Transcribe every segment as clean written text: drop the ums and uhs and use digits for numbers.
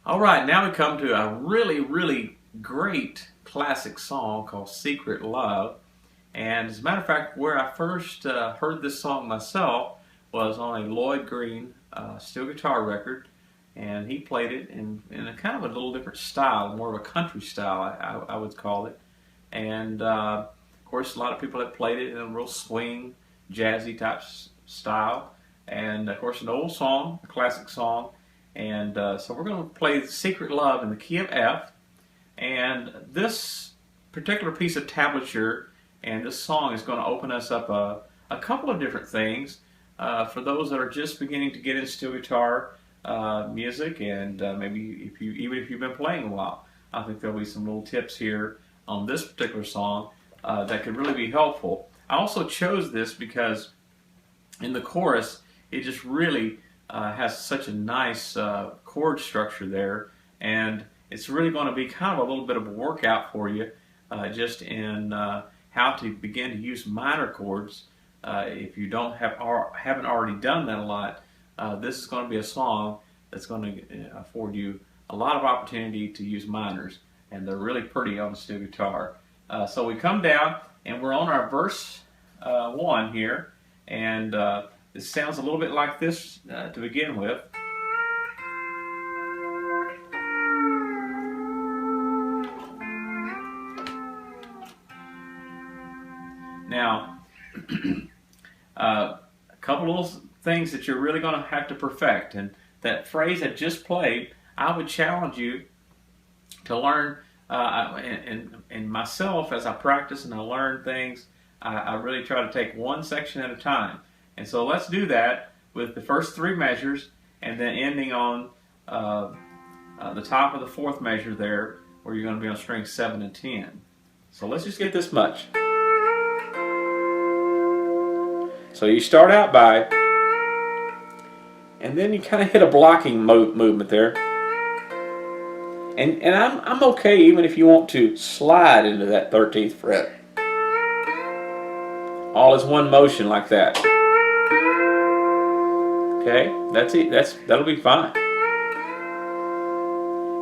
All right, now we come to a really great classic song called Secret Love. And as a matter of fact, where I first heard this song myself was on a Lloyd Green steel guitar record. And he played it in a kind of a little different style, more of a country style, I would call it. And of course, a lot of people have played it in a real swing, jazzy type style. And of course, an old song, a classic song. And so we're going to play Secret Love in the key of F. And this particular piece of tablature and this song is going to open us up a couple of different things for those that are just beginning to get into steel guitar music, and maybe even if you've been playing a while. I think there'll be some little tips here on this particular song that could really be helpful. I also chose this because in the chorus it just really has such a nice chord structure there, and it's really going to be kind of a little bit of a workout for you just in how to begin to use minor chords. If you haven't already done that a lot, this is going to be a song that's going to afford you a lot of opportunity to use minors, and they're really pretty on the steel guitar. So we come down and we're on our verse 1 here, and it sounds a little bit like this to begin with. Now, a couple little things that you're really going to have to perfect, and that phrase I just played, I would challenge you to learn, and myself as I practice and I learn things, I really try to take one section at a time. And so let's do that with the first 3 measures, and then ending on the top of the 4th measure there, where you're going to be on strings 7 and 10. So let's just get this much. So you start out by, and then you kind of hit a blocking movement there. And I'm okay even if you want to slide into that 13th fret. All is one motion like that. Okay, that's it. That'll be fine.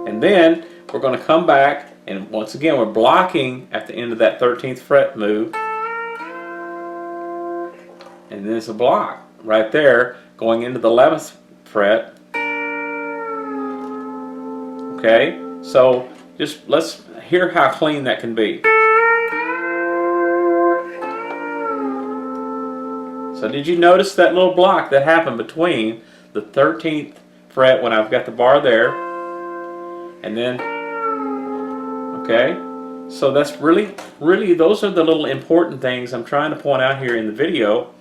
And then we're going to come back, and once again we're blocking at the end of that 13th fret move. And then it's a block right there going into the 11th fret. Okay, so just let's hear how clean that can be. So did you notice that little block that happened between the 13th fret when I've got the bar there, and then, okay, so that's really those are the little important things I'm trying to point out here in the video,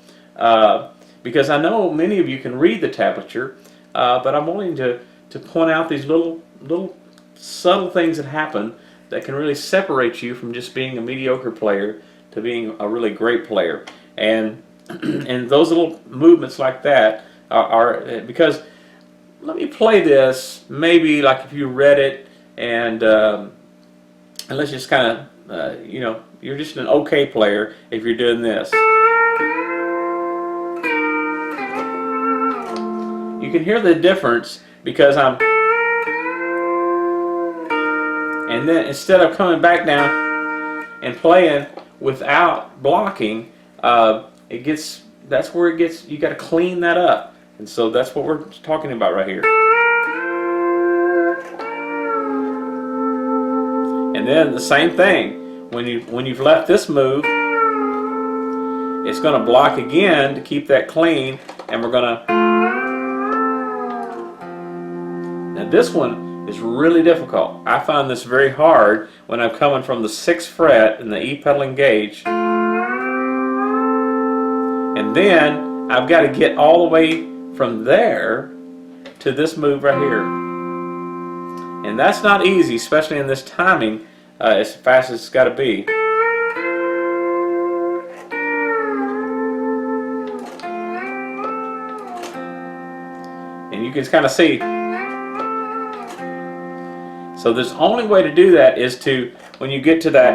because I know many of you can read the tablature, but I'm willing to point out these little subtle things that happen that can really separate you from just being a mediocre player to being a really great player. And those little movements like that are because, let me play this maybe like if you read it, and let's just kind of you're just an okay player if you're doing this. You can hear the difference because and then instead of coming back down and playing without blocking, that's where it gets, you got to clean that up. And so that's what we're talking about right here. And then the same thing, when you've left this move, it's going to block again to keep that clean, and we're going to, now this one is really difficult. I find this very hard when I'm coming from the 6th fret in the E pedal engaged. And then I've got to get all the way from there to this move right here. And that's not easy, especially in this timing, as fast as it's got to be. And you can kind of see. So the only way to do that is to, when you get to that,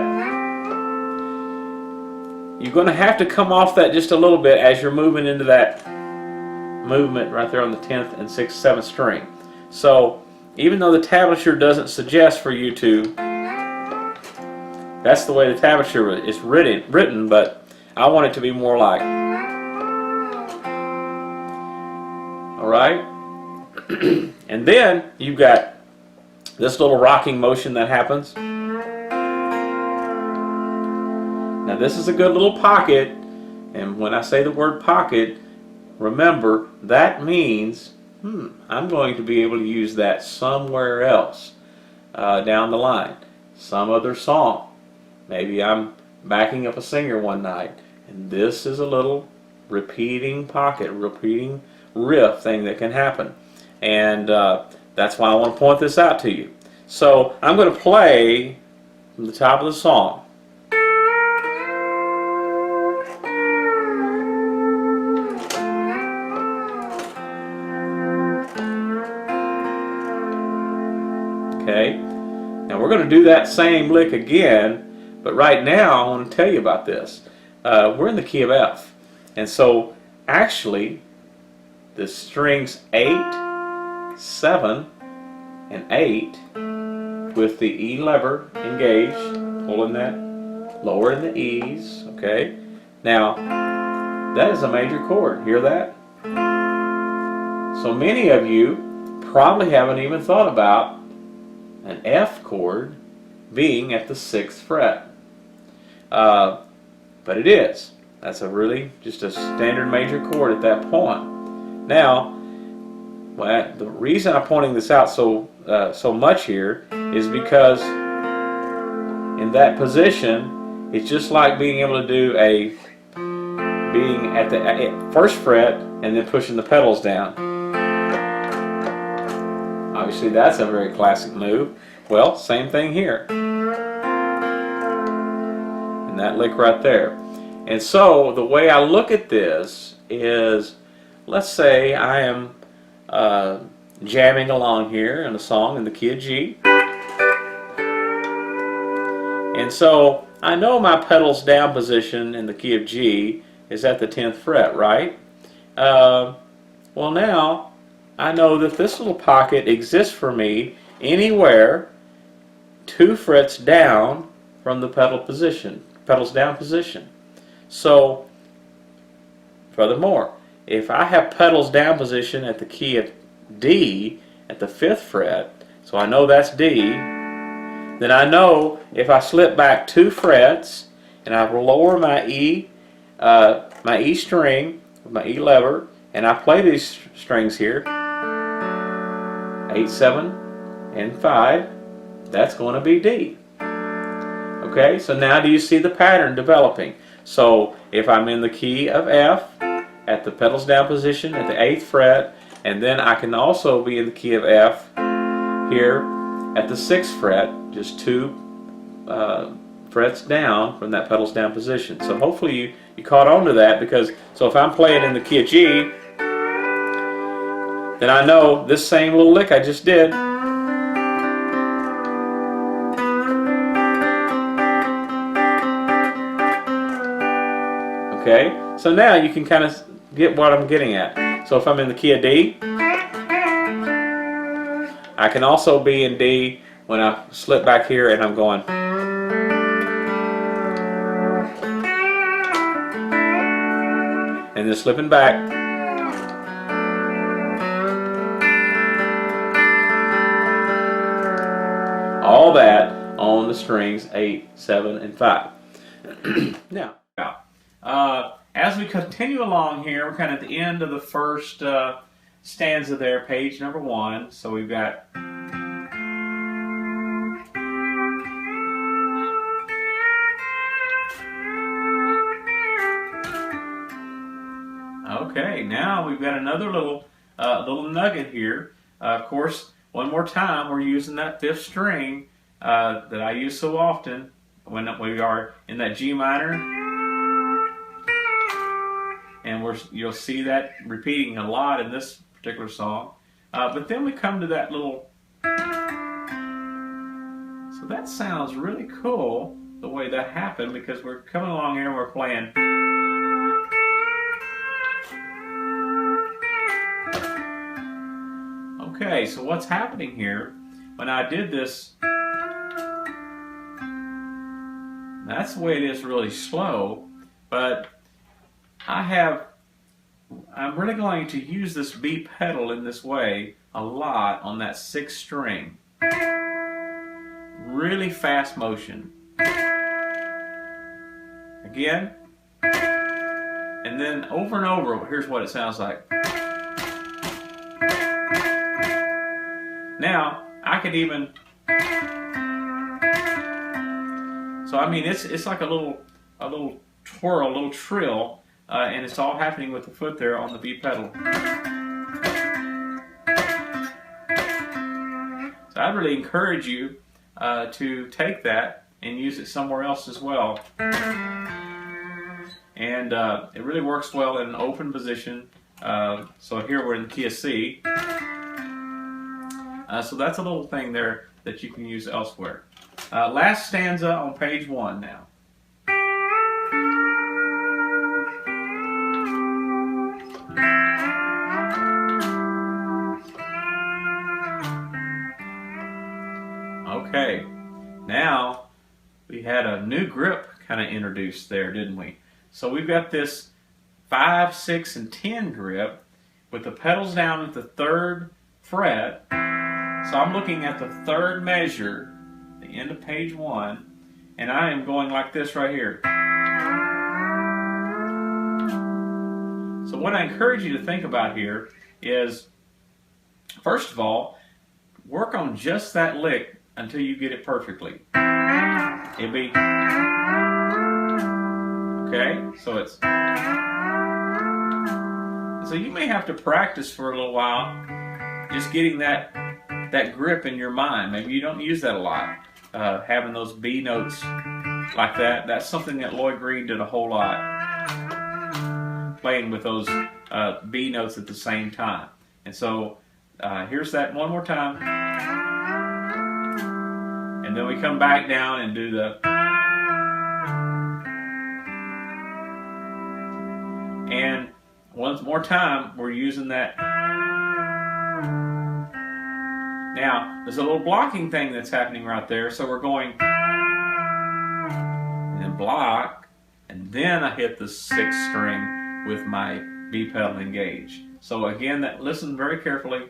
you're going to have to come off that just a little bit as you're moving into that movement right there on the 10th and 6th, 7th string. So even though the tablature doesn't suggest for you to, that's the way the tablature is written, but I want it to be more like, all right? And then you've got this little rocking motion that happens. Now this is a good little pocket, and when I say the word pocket, remember that means I'm going to be able to use that somewhere else down the line, some other song. Maybe I'm backing up a singer one night, and this is a little repeating pocket, repeating riff thing that can happen. And that's why I want to point this out to you. So I'm going to play from the top of the song. Okay, now we're going to do that same lick again, but right now I want to tell you about this. We're in the key of F, and so actually the strings 8, 7, and 8 with the E lever engaged, pulling that, lowering the E's, okay? Now, that is a major chord, hear that? So many of you probably haven't even thought about an F chord being at the 6th fret. But it is. That's a really just a standard major chord at that point. Now, well, the reason I'm pointing this out so much here is because in that position, it's just like being able to do being at the 1st fret and then pushing the pedals down. Obviously, that's a very classic move. Well, same thing here. And that lick right there. And so the way I look at this is, let's say I am jamming along here in a song in the key of G. And so I know my pedals down position in the key of G is at the 10th fret, right? Well, now I know that this little pocket exists for me anywhere 2 frets down from the pedals down position. So, furthermore, if I have pedals down position at the key of D at the 5th fret, so I know that's D, then I know if I slip back 2 frets and I lower my E string with my E lever, and I play these strings here, 8, 7, and 5, that's going to be D. Okay, so now do you see the pattern developing? So if I'm in the key of F at the pedals down position at the 8th fret, and then I can also be in the key of F here at the 6th fret, just 2 frets down from that pedals down position. So hopefully you caught on to that, because so if I'm playing in the key of G, then I know this same little lick I just did. Okay, so now you can kind of get what I'm getting at. So if I'm in the key of D, I can also be in D when I slip back here and I'm going. And then slipping back. All that on the strings 8, 7, and 5. Now, as we continue along here, we're kind of at the end of the first stanza there, page number 1. So we've got okay, now we've got another little nugget here. Of course, one more time, we're using that 5th string that I use so often when we are in that G minor. And you'll see that repeating a lot in this particular song. But then we come to that little... So that sounds really cool, the way that happened, because we're coming along here and we're playing... Okay, so what's happening here, when I did this, that's the way it is really slow, but I'm really going to use this B pedal in this way a lot on that 6th string. Really fast motion. Again. And then over and over, here's what it sounds like. Now, I could even, so I mean, it's like a little twirl, a little trill, and it's all happening with the foot there on the B pedal. So I'd really encourage you to take that and use it somewhere else as well. And it really works well in an open position. So here we're in the key of C. So that's a little thing there that you can use elsewhere. Last stanza on page 1 now. Okay, now we had a new grip kind of introduced there, didn't we? So we've got this 5, 6, and 10 grip with the pedals down at the 3rd fret. So I'm looking at the 3rd measure, the end of page 1, and I am going like this right here. So what I encourage you to think about here is, first of all, work on just that lick until you get it perfectly. It'll be, okay, so it's, so you may have to practice for a little while just getting that grip in your mind. Maybe you don't use that a lot, having those B notes like that. That's something that Lloyd Green did a whole lot, playing with those B notes at the same time. And so here's that one more time, and then we come back down and do the, and once more time we're using that. Now, there's a little blocking thing that's happening right there, so we're going, and then block, and then I hit the 6th string with my B pedal engaged. So again, listen very carefully.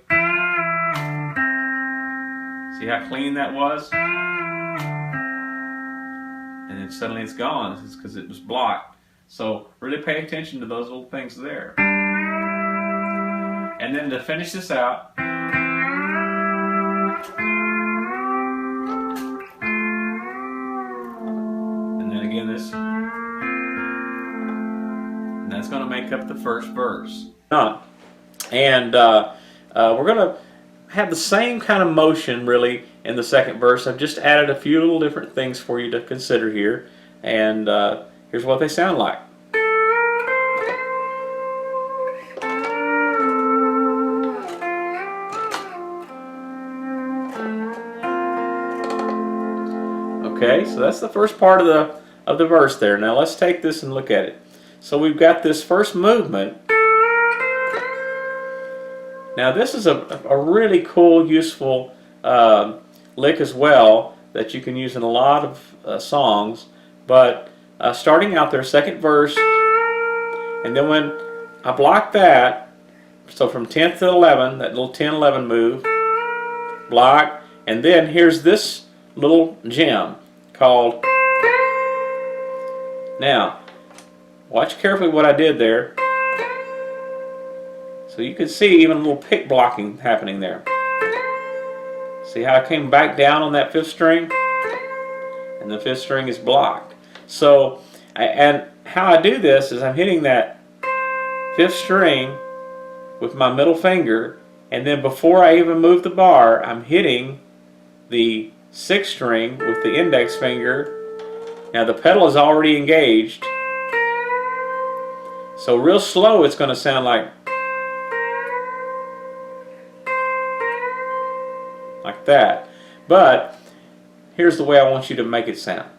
See how clean that was? And then suddenly it's gone. It's because it was blocked. So really pay attention to those little things there. And then to finish this out, and that's going to make up the 1st verse. And we're going to have the same kind of motion really in the 2nd verse. I've just added a few little different things for you to consider here, and here's what they sound like. Okay, so that's the first part of the verse there. Now let's take this and look at it. So we've got this first movement. Now this is a really cool, useful lick as well that you can use in a lot of songs. But starting out there, 2nd verse, and then when I block that, so from 10th to 11, that little 10-11 move, block, and then here's this little gem called, now watch carefully what I did there. So you can see even a little pick blocking happening there. See how I came back down on that 5th string? And the 5th string is blocked. So, and how I do this is I'm hitting that 5th string with my middle finger, and then before I even move the bar, I'm hitting the 6th string with the index finger. Now the pedal is already engaged. So real slow it's going to sound like that. But here's the way I want you to make it sound.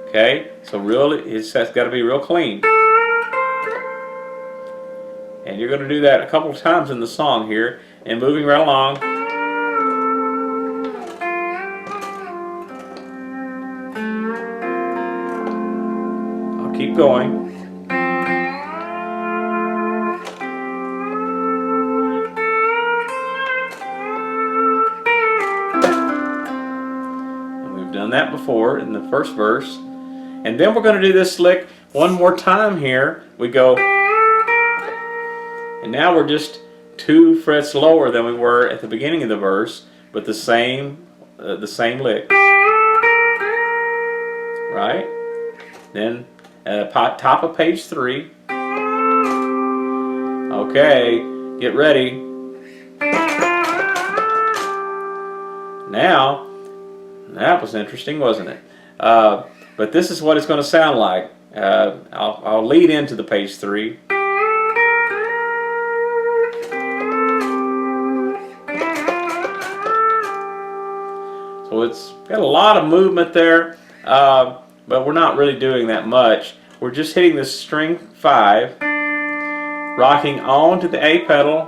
Okay, so really it's got to be real clean. And you're going to do that a couple of times in the song here, and moving right along. I'll keep going. And we've done that before in the first verse. And then we're going to do this lick one more time here. We go, and now we're just 2 frets lower than we were at the beginning of the verse, but the same lick, right? Then top of page 3. Okay, get ready. Now, that was interesting, wasn't it? But this is what it's going to sound like. I'll lead into the page 3. So it's got a lot of movement there, but we're not really doing that much. We're just hitting this string 5, rocking onto the A pedal,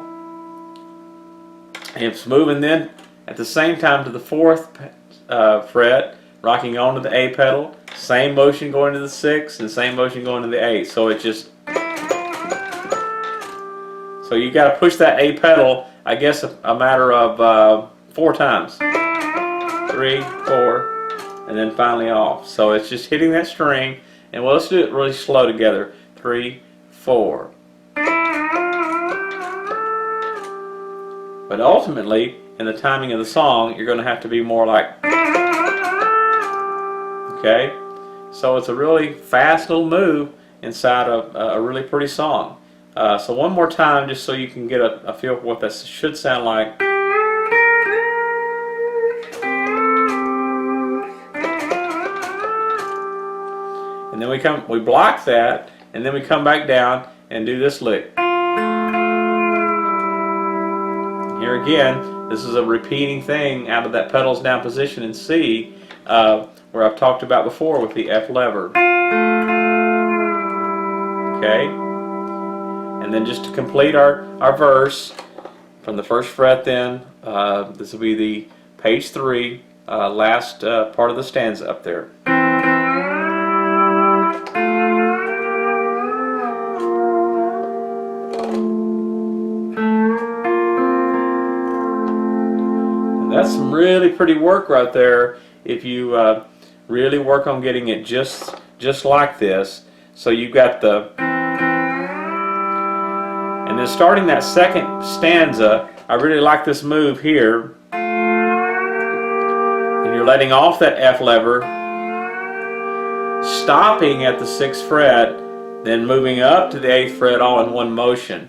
and it's moving then at the same time to the 4th fret, rocking onto the A pedal, same motion going to the 6th, and same motion going to the 8th. So it's just, so you got to push that A pedal, I guess, a matter of 4 times. 3, 4, and then finally off. So it's just hitting that string, and well, let's do it really slow together. 3, 4. But ultimately, in the timing of the song, you're going to have to be more like, okay? So it's a really fast little move inside of a really pretty song. So one more time, just so you can get a feel for what that should sound like. And then we block that, and then we come back down and do this lick. Here again, this is a repeating thing out of that pedals down position in C, where I've talked about before with the F lever. Okay? And then just to complete our verse, from the 1st fret then, this will be the page 3, last part of the stanza up there. That's some really pretty work right there if you really work on getting it just like this. So you've got the, and then starting that 2nd stanza, I really like this move here. And you're letting off that F lever, stopping at the 6th fret, then moving up to the 8th fret all in one motion.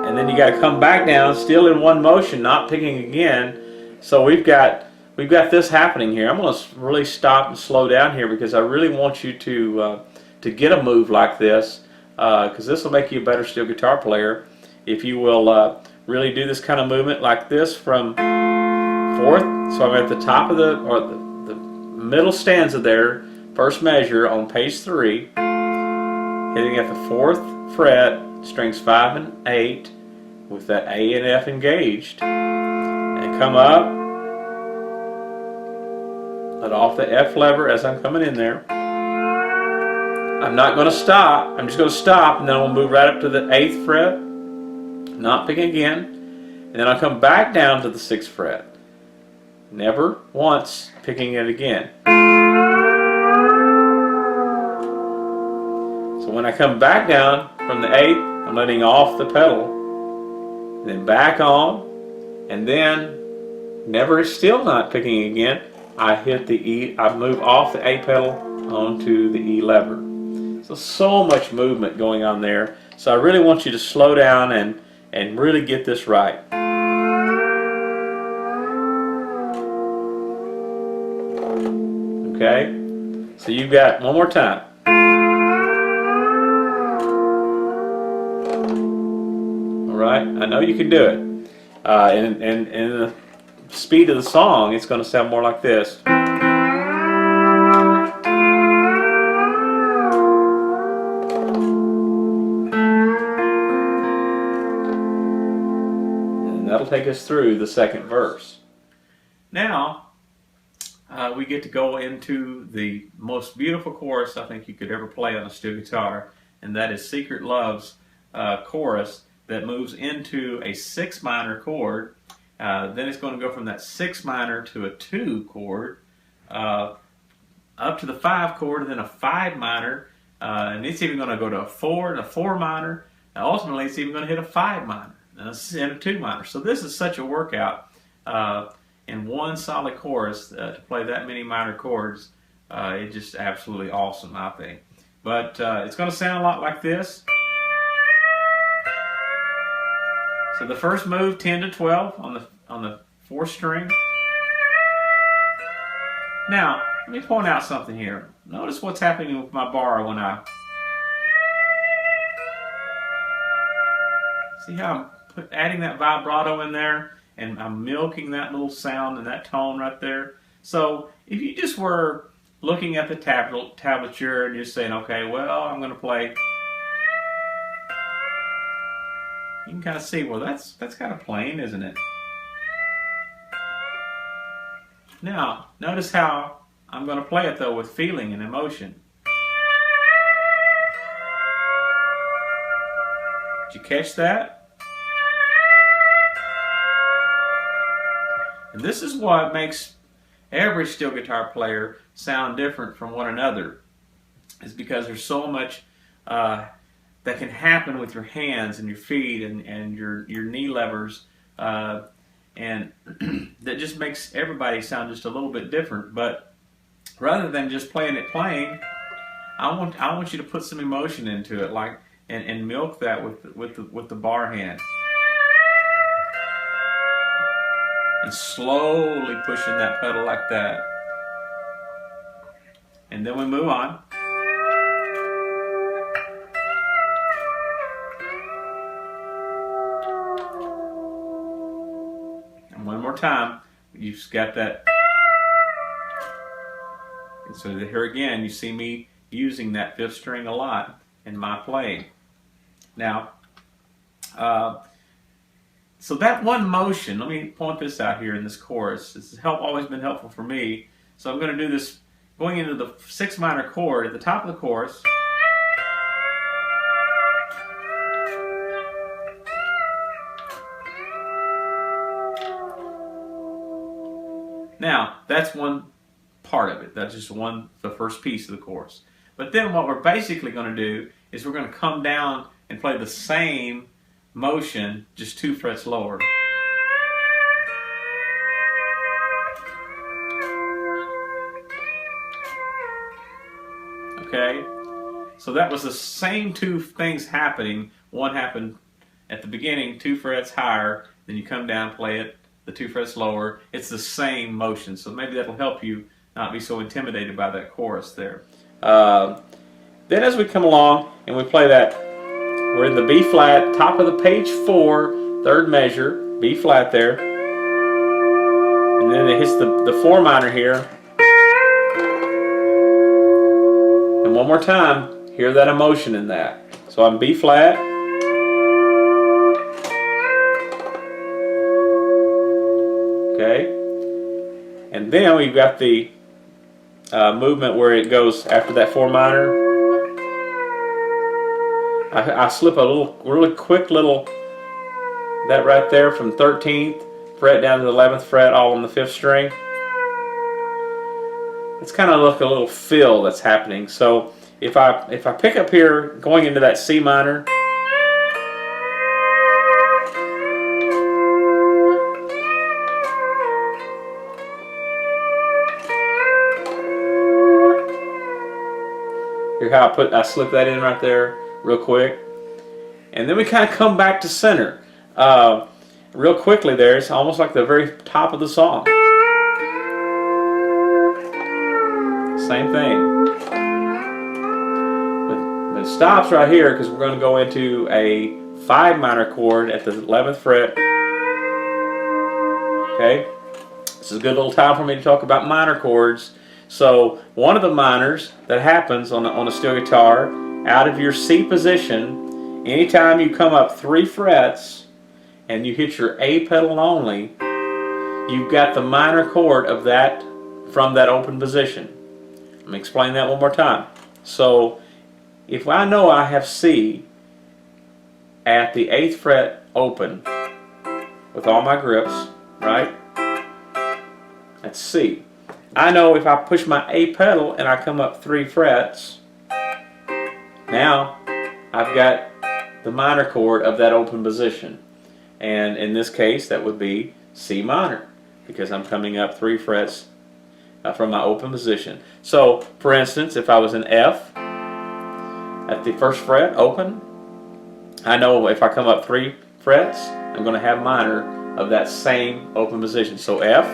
And then you got to come back down, still in one motion, not picking again. So we've got this happening here. I'm going to really stop and slow down here because I really want you to get a move like this, because this will make you a better steel guitar player if you will really do this kind of movement like this from 4th. So I'm at the top of the middle stanza there, 1st measure on page 3, hitting at the 4th fret, strings 5 and 8. With that A and F engaged, and come up, let off the F lever as I'm coming in there. I'm not going to stop, I'm just going to stop, and then I'll move right up to the 8th fret, not picking again, and then I'll come back down to the 6th fret, never once picking it again. So when I come back down from the 8th, I'm letting off the pedal, then back on, and then still not picking again. I hit the E, I move off the A pedal onto the E lever. So much movement going on there. So I really want you to slow down and really get this right. Okay? So you've got one more time. Alright, I know you can do it. And the speed of the song, it's going to sound more like this. that'll take us through the second verse. Now, we get to go into the most beautiful chorus I think you could ever play on a steel guitar, and that is Secret Love's chorus that moves into a 6 minor chord. Then it's going to go from that 6 minor to a 2 chord, up to the 5 chord, and then a 5 minor, and it's even going to go to a 4 and a 4 minor, and ultimately it's even going to hit a 5 minor and a 2 minor. So this is such a workout in one solid chorus to play that many minor chords. It's just absolutely awesome, I think. But it's going to sound a lot like this. So the first move, 10 to 12 on the 4th string. Now, let me point out something here. Notice what's happening with my bar when I... See how I'm adding that vibrato in there, and I'm milking that little sound and that tone right there. So if you just were looking at the tablature and just saying, okay, well, I'm going to play... You can kind of see, well, that's kind of plain, isn't it? Now, notice how I'm going to play it, though, with feeling and emotion. Did you catch that? And this is what makes every steel guitar player sound different from one another. Is because there's so much that can happen with your hands and your feet and your knee levers, and that just makes everybody sound just a little bit different. But rather than just playing it plain, I want you to put some emotion into it, like and milk that with the bar hand, and slowly pushing that pedal like that. And then we move on. One more time, you've got that. And so here again, you see me using that 5th string a lot in my playing. Now, so that one motion, let me point this out here in this chorus. This has always been helpful for me. So I'm going to do this going into the 6 minor chord at the top of the chorus. Now, that's one part of it. That's just the first piece of the chorus. But then what we're basically going to do is we're going to come down and play the same motion, just 2 frets lower. Okay? So that was the same 2 things happening. One happened at the beginning, 2 frets higher, then you come down, play it the 2 frets lower. It's the same motion, so maybe that'll help you not be so intimidated by that chorus there. Then as we come along and we play that, we're in the B flat, top of the page 4, 3rd measure, B flat there, and then it hits the 4 minor here. And one more time, hear that emotion in that. So I'm B flat. Okay, and then we've got the movement where it goes after that 4 minor. I slip a really quick little, that right there from 13th fret down to the 11th fret, all on the 5th string. It's kind of like a little fill that's happening. So if I pick up here going into that C minor, here's how I slip that in right there real quick, and then we kind of come back to center real quickly there. It's almost like the very top of the song. Same thing, but it stops right here because we're going to go into a 5 minor chord at the 11th fret. Okay, this is a good little time for me to talk about minor chords. So one of the minors that happens on a steel guitar, out of your C position, anytime you come up 3 frets and you hit your A pedal only, you've got the minor chord of that from that open position. Let me explain that one more time. So if I know I have C at the 8th fret open with all my grips, right? That's C. I know if I push my A pedal and I come up 3 frets, now I've got the minor chord of that open position. And in this case, that would be C minor, because I'm coming up 3 frets from my open position. So, for instance, if I was in F at the 1st fret open, I know if I come up 3 frets, I'm going to have minor of that same open position. So F,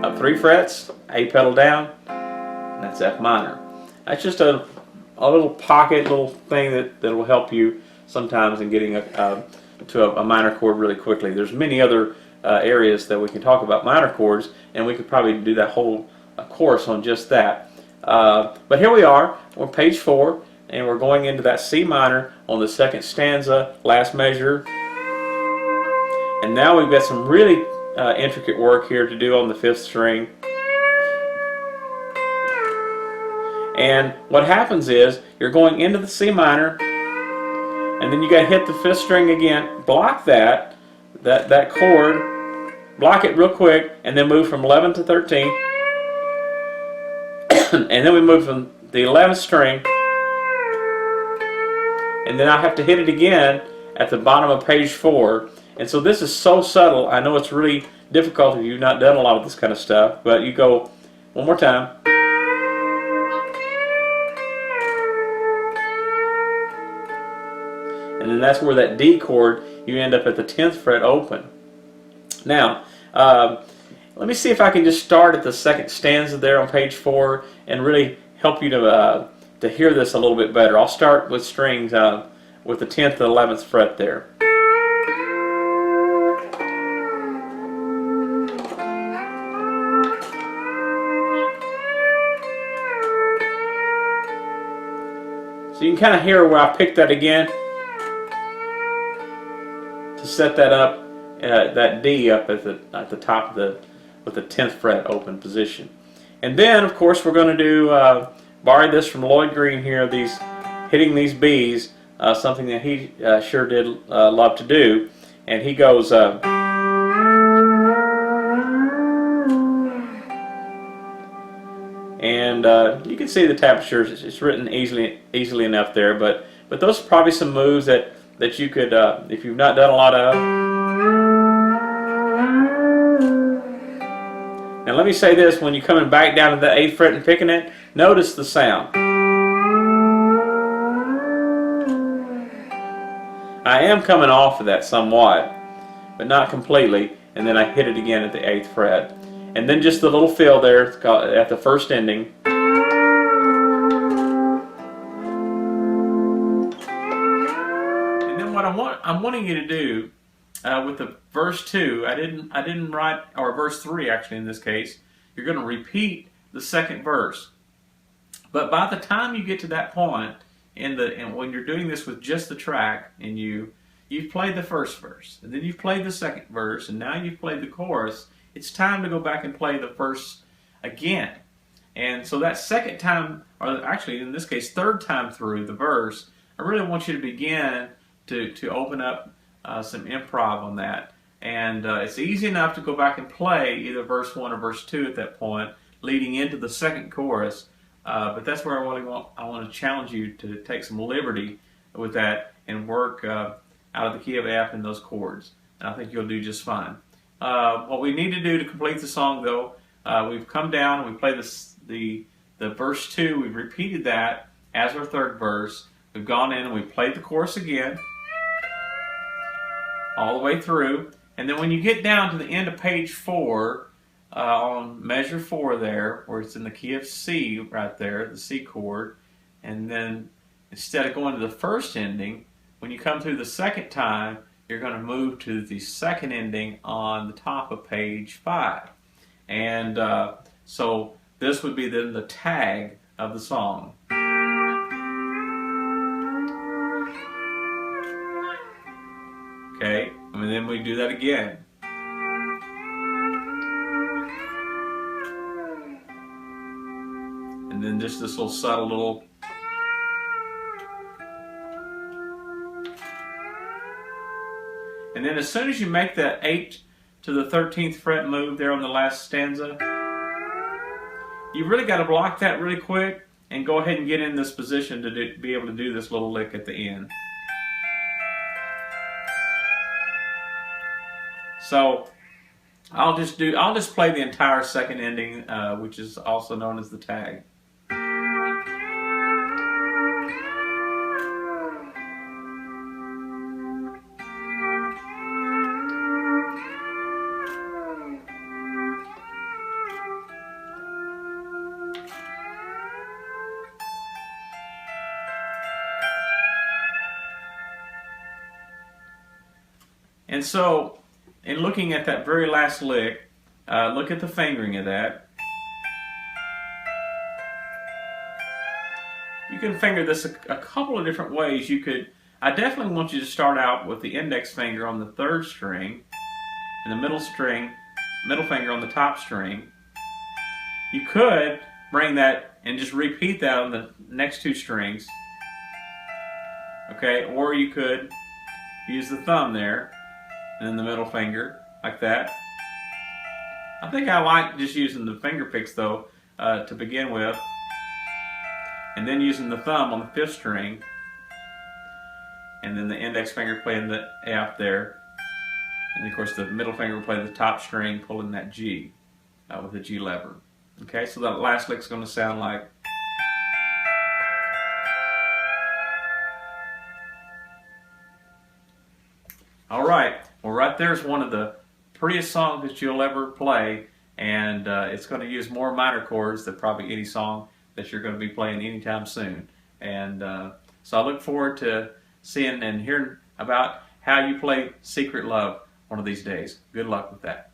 up 3 frets, A pedal down, and that's F minor. That's just a little pocket, little thing that will help you sometimes in getting to a minor chord really quickly. There's many other areas that we can talk about minor chords, and we could probably do that whole course on just that. But here we are, we're page 4, and we're going into that C minor on the 2nd stanza, last measure. And now we've got some really intricate work here to do on the 5th string. And what happens is you're going into the C minor, and then you got to hit the 5th string again, block that chord, block it real quick, and then move from 11 to 13. And then we move from the 11th string, and then I have to hit it again at the bottom of page 4. And so this is so subtle. I know it's really difficult if you've not done a lot of this kind of stuff, but you go one more time. And then that's where that D chord, you end up at the 10th fret open. Now, let me see if I can just start at the 2nd stanza there on page 4 and really help you to hear this a little bit better. I'll start with strings with the 10th and 11th fret there. So you can kind of hear where I picked that again to set that up, that D up at the top of with the 10th fret open position. And then, of course, we're going to do, borrow this from Lloyd Green here, hitting these B's, something that he sure did love to do. And he goes, and you can see the tablature, it's written easily enough there, but those are probably some moves that you could, if you've not done a lot of. Now let me say this, when you're coming back down to the 8th fret and picking it, notice the sound. I am coming off of that somewhat, but not completely, and then I hit it again at the 8th fret. And then just the little fill there at the 1st ending. And then what I'm wanting you to do with the verse 2, I didn't write, or verse 3 actually in this case, you're going to repeat the 2nd verse. But by the time you get to that point, and when you're doing this with just the track, and you've played the 1st verse, and then you've played the 2nd verse, and now you've played the chorus, it's time to go back and play the verse again. And so that 2nd time, or actually in this case 3rd time through the verse, I really want you to begin to open up some improv on that. And it's easy enough to go back and play either verse 1 or verse 2 at that point, leading into the 2nd chorus. But that's where I want to challenge you to take some liberty with that and work out of the key of F in those chords. And I think you'll do just fine. What we need to do to complete the song, though, we've come down and we played the verse 2. We've repeated that as our 3rd verse. We've gone in and we played the chorus again, all the way through. And then when you get down to the end of page 4, on measure 4 there, where it's in the key of C right there, the C chord, and then instead of going to the 1st ending, when you come through the 2nd time, you're going to move to the 2nd ending on the top of page 5. And so this would be then the tag of the song. Okay, let And then we do that again. And then just this little subtle little. And then as soon as you make that 8 to the 13th fret move there on the last stanza, you really got to block that really quick and go ahead and get in this position to be able to do this little lick at the end. So I'll just play the entire second ending, which is also known as the tag. And so, in looking at that very last lick, look at the fingering of that. You can finger this a couple of different ways. I definitely want you to start out with the index finger on the 3rd string and the middle finger on the top string. You could bring that and just repeat that on the next 2 strings. Okay, or you could use the thumb there and then the middle finger like that. I think I like just using the finger picks though to begin with, and then using the thumb on the 5th string, and then the index finger playing the F there, and of course the middle finger will play the top string pulling that G with the G lever. Okay, so that last lick's going to sound like. Alright, well right there's one of the prettiest songs that you'll ever play, and it's going to use more minor chords than probably any song that you're going to be playing anytime soon. And so I look forward to seeing and hearing about how you play Secret Love one of these days. Good luck with that.